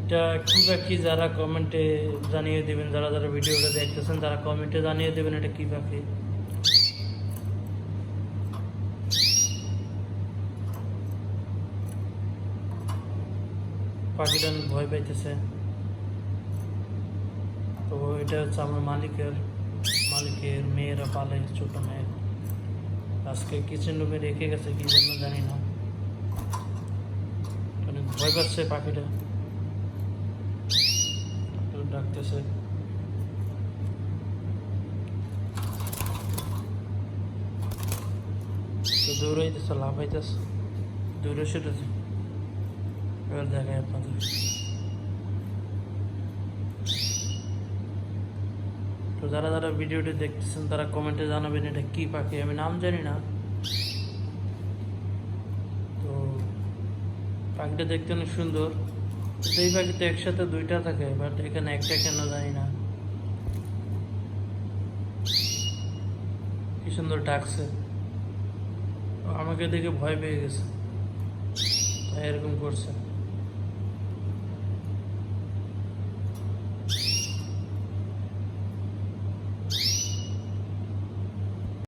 এটা কি পাখি যারা কমেন্টে জানিয়ে দেবেন, যারা যারা ভিডিওটা দেখতেছেন তারা কমেন্টে জানিয়ে দেবেন এটা কি পাখি। পাখিটা অনেক ভয় পাইতেছে। তো এটা হচ্ছে আমার মালিকের মেয়েরা পালে, ছোট মেয়ের। আজকে কিচেন রুমে রেখে গেছে, কি জন্য জানি না। অনেক ভয় পাচ্ছে পাখিটা, ডাকতেছে। তো দৌড়াইতেছে, লাফাইতেছে, দৌড়ে ছুটেছে। এবার দেখায় আপনাদের। তো যারা যারা ভিডিওটি দেখতেছেন তারা কমেন্টে জানাবেন এটা কি পাখি, আমি নাম জানি না। তো পাখিটা দেখতে অনেক সুন্দর। এই পাখিতে একসাথে দুইটা থাকে, বাট এখানে একটা কেন জানি না। কি সুন্দর ডাকছে, আমাকে দেখে ভয় পেয়ে গেছে, তাই এরকম করছে।